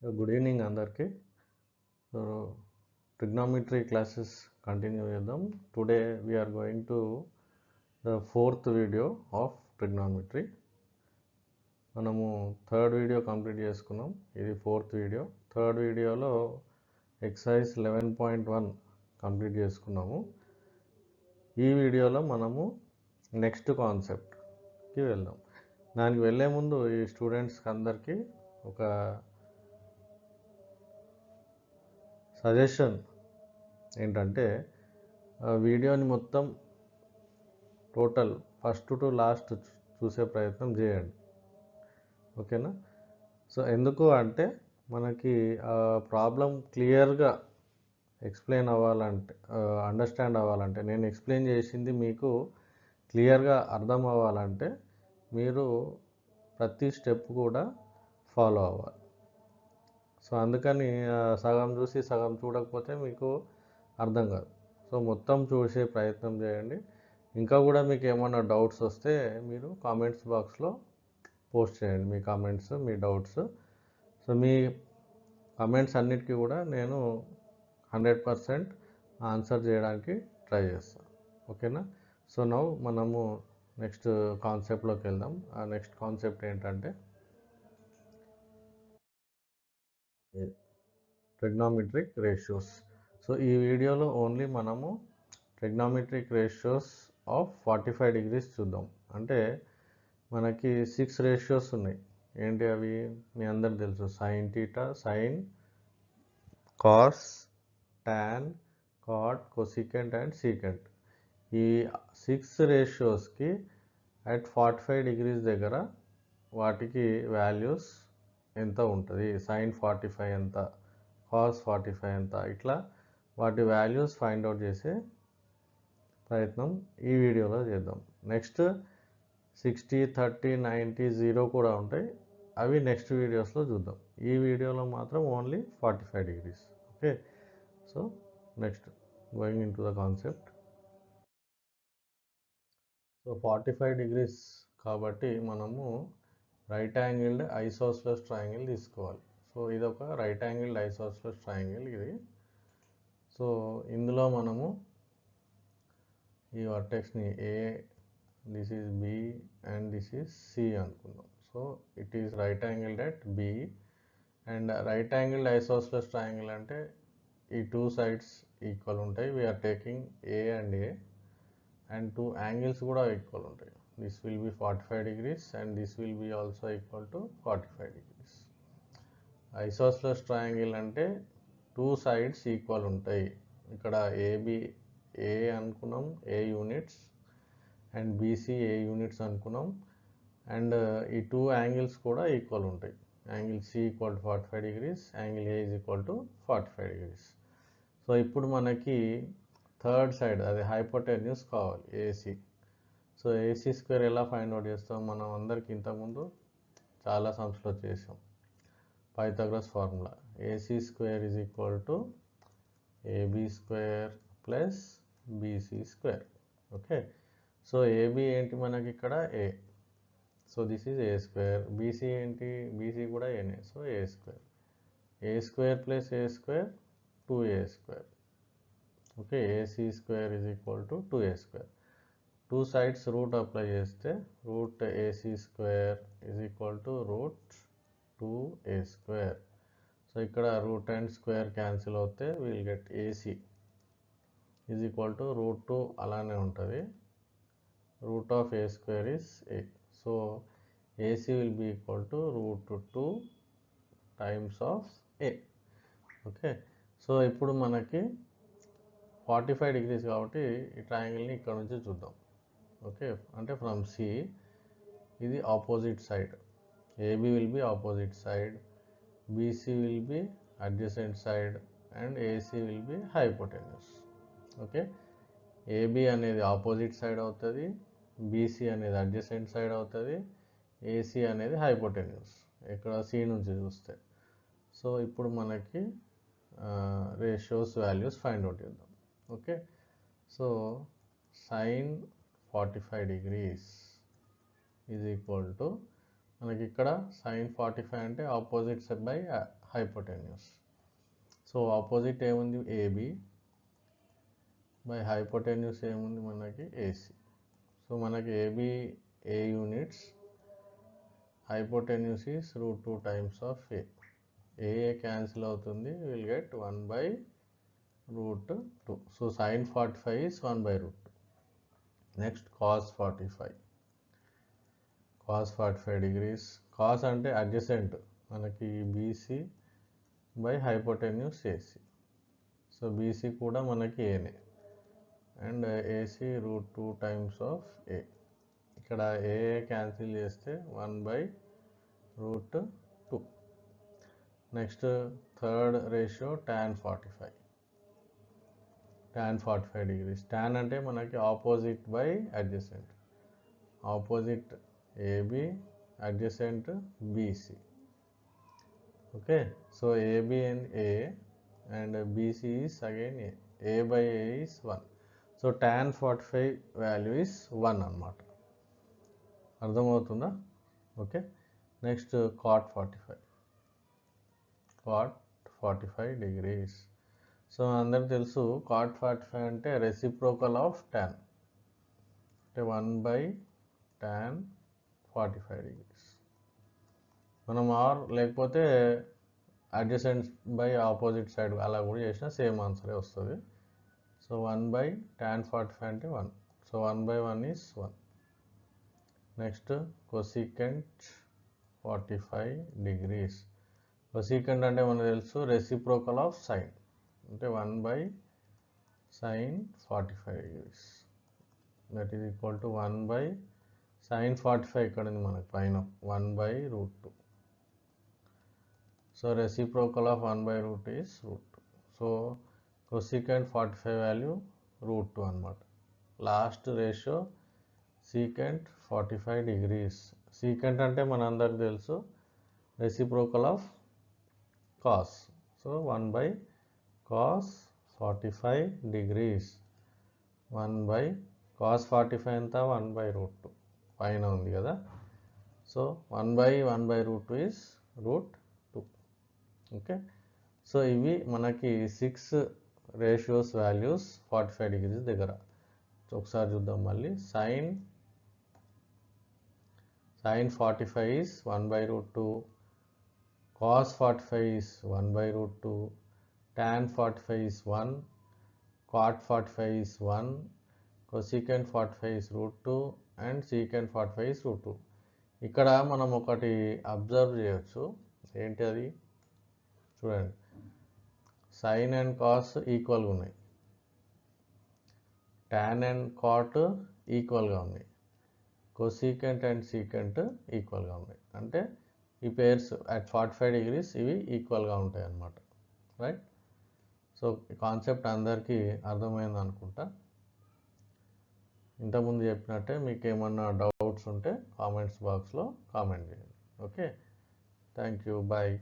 Good evening అందరికీ. So trigonometry classes continue చేద్దాం. Today we are going to the fourth video of trigonometry. మనము third video complete చేసుకున్నాం, ఇది fourth video. Third వీడియోలో exercise 11.1 complete చేసుకున్నాము. ఈ వీడియోలో మనము నెక్స్ట్ కాన్సెప్ట్కి వెళ్దాం. దానికి వెళ్ళే ముందు ఈ స్టూడెంట్స్కి అందరికీ ఒక సజెషన్ ఏంటంటే, వీడియోని మొత్తం టోటల్ ఫస్ట్ టు లాస్ట్ చూసే ప్రయత్నం చేయండి, ఓకేనా? సో ఎందుకు అంటే మనకి ప్రాబ్లం క్లియర్గా ఎక్స్ప్లెయిన్ అవ్వాలంటే, అండర్స్టాండ్ అవ్వాలంటే, నేను ఎక్స్ప్లెయిన్ చేసింది మీకు క్లియర్గా అర్థం అవ్వాలంటే మీరు ప్రతి స్టెప్ కూడా ఫాలో అవ్వాలి. సో అందుకని సగం చూసి సగం చూడకపోతే మీకు అర్థం కాదు. సో మొత్తం చూసే ప్రయత్నం చేయండి. ఇంకా కూడా మీకు ఏమైనా డౌట్స్ వస్తే మీరు కామెంట్స్ బాక్స్లో పోస్ట్ చేయండి, మీ కామెంట్స్, మీ డౌట్స్. సో మీ కామెంట్స్ అన్నిటికీ కూడా నేను 100% ఆన్సర్ చేయడానికి ట్రై చేస్తాను, ఓకేనా? సో నౌ మనము నెక్స్ట్ కాన్సెప్ట్లోకి వెళ్దాం. ఆ నెక్స్ట్ కాన్సెప్ట్ ఏంటంటే ట్రిగ్నామెట్రిక్ రేషియోస్. సో ఈ వీడియోలో ఓన్లీ మనము ట్రిగ్నామెట్రిక్ రేషియోస్ ఆఫ్ 45 degrees చూద్దాం. అంటే మనకి 6 రేషియోస్ ఉన్నాయి. ఏంటి అవి? మీ అందరికి తెలుసు, sine theta, sine, cos, tan, cot, cosecant and secant. ఈ 6 రేషియోస్కి అట్ 45 degrees దగ్గర వాటికి వాల్యూస్ ఎంత ఉంటుంది, సైన్ 45 ఎంత, కాస్ 45 ఎంత, ఇట్లా వాటి వాల్యూస్ ఫైండ్ అవుట్ చేసే ప్రయత్నం ఈ వీడియోలో చేద్దాం. నెక్స్ట్ 60, 30, 90, 0 కూడా ఉంటాయి, అవి నెక్స్ట్ వీడియోస్లో చూద్దాం. ఈ వీడియోలో మాత్రం only 45 degrees, okay? So next going in to the concept. So 45 degrees కాబట్టి మనము రైట్ యాంగిల్డ్ ఐసోస్లస్ ట్రయాంగిల్ తీసుకోవాలి. సో ఇది ఒక రైట్ యాంగిల్డ్ ఐసోస్లస్ ట్రయాంగిల్ ఇది. సో ఇందులో మనము ఈ వర్టెక్స్ని A, this is B and this is C అనుకుందాం. So it is right angled at B. And right angled isosceles triangle అంటే ఈ టూ సైడ్స్ ఈక్వల్ ఉంటాయి. We're taking a and A, and two angles కూడా equal ఉంటాయి. This will be 45 degrees and this will be also equal to 45 degrees. Isosceles triangle అంటే two sides equal ఉంటాయి. ఇక్కడ AB a అనుకున్నాం, a units, and BC a units అనుకున్నాం. And ఈ two angles కూడా equal ఉంటాయి. Angle C equal to 45 degrees, angle A is equal to 45 degrees. So ఇప్పుడు మనకి థర్డ్ సైడ్, అది హైపోటెన్యూస్ కావాలి, ఏసీ. సో ఏసీ స్క్వేర్ ఎలా ఫైండ్ అవుట్ చేస్తాం? మనం అందరికి ఇంతకుముందు చాలా సమ్స్లో చేసాం. Pythagoras formula, AC square is equal to AB square plus BC square, okay? So AB ఏంటి మనకి ఇక్కడ? A. So this is a square. BC ఏంటి? బీసీ కూడా ఏనే, so a square. A square plus a square 2a square, okay? AC square is equal to 2a square. Two sides root apply చేస్తే root AC square is equal to root 2a square. So ఇక్కడ root and square cancel అవుతే will get AC is equal to root 2 అలానే ఉంటుంది. Root of A square is A. So AC will be equal to root 2 times of A, okay? సో ఇప్పుడు మనకి 45 degrees కాబట్టి ఈ ట్రయాంగిల్ని ఇక్కడ నుంచి చూద్దాం, ఓకే? అంటే ఫ్రమ్ సి, ఇది opposite side, AB will be opposite side, BC will be adjacent side, and AC will be hypotenuse, okay? AB అనేది ఆపోజిట్ సైడ్ అవుతుంది, బీసీ అనేది అడ్జసెంట్ సైడ్ అవుతుంది, ఏసీ అనేది హైపోటెన్యూస్ ఇక్కడ సి నుంచి చూస్తే. సో ఇప్పుడు మనకి రేషియోస్ వాల్యూస్ ఫైండ్ అవుట్ చేద్దాం, okay? So sine 45 degrees is equal to, మనకి ఇక్కడ sin 45 అంటే opposite by hypotenuse. So opposite ఏముంది AB, బై హైపోటెన్యూస్ ఏముంది మనకి AC. సో మనకి AB A units, hypotenuse is √2 times of A. A cancel అవుతుంది, will get 1/√2. So sin 45 is 1/√2. Next cos 45. cos 45 degrees. cos అంటే adjacent మనకి BC by hypotenuse AC. So BC కూడా మనకి ఏనే, and AC √2 times of A. ఇక్కడ A cancel చేస్తే 1/√2. Next third ratio tan 45. tan 45 degrees. tan అంటే మనకి opposite by adjacent. Opposite AB, adjacent BC. Okay, so AB and A and BC is again A. A by A is 1. So tan 45 value is 1 అన్నమాట. అర్థమవుతుందా? Okay, next cot 45. cot 45 degrees. So అందరికి తెలుసు cot 45 అంటే reciprocal of tan, అంటే 1/tan 45 degrees. మనం are లేకపోతే adjacent by opposite side అలా కూడా చేసినా సేమ్ ఆన్సరే వస్తుంది. సో 1/tan 45 అంటే 1. So 1/1 is 1. Next cosecant 45 degrees. cosecant అంటే మనకు తెలుసు రెసిప్రోకల్ ఆఫ్ సైన్, అంటే 1/sin 45 degrees. That is equal to 1/sin 45. ఇక్కడ ఉంది మనకు పైన 1/√2. So reciprocal of 1/√2 is √2. So cosecant 45 value √2 అనమాట. Last ratio secant 45 degrees. secant అంటే మనందరికి తెలుసు reciprocal of cos. So 1/cos 45 degrees. 1/cos 45 ఎంత 1/√2 పైన ఉంది కదా. So 1/1/√2 is √2. ఓకే, సో ఇవి మనకి 6 రేషియోస్ వాల్యూస్ 45 degrees దగ్గర. ఒకసారి చూద్దాం మళ్ళీ. sin 45 is 1/√2, cos 45 is 1/√2, tan 45 is 1, cot 45 is 1, cosecant 45 is √2 and secant 45 is √2. ఇక్కడ మనం ఒకటి అబ్జర్వ్ చేయొచ్చు. ఏంటి అది చూడండి, sin అండ్ cos ఈక్వల్గా ఉన్నాయి, tan అండ్ cot ఈక్వల్గా ఉన్నాయి, cosecant అండ్ secant ఈక్వల్గా ఉన్నాయి. అంటే ఈ పేర్స్ అట్ 45 degrees ఇవి ఈక్వల్గా ఉంటాయి అన్నమాట. రైట్. సో ఈ కాన్సెప్ట్ అందరికీ అర్థమైంది అనుకుంటా. ఇంతకుముందు చెప్పినట్టే మీకు ఏమన్నా డౌట్స్ ఉంటే కామెంట్స్ బాక్స్లో కామెంట్ చేయండి. Okay, thank you, bye.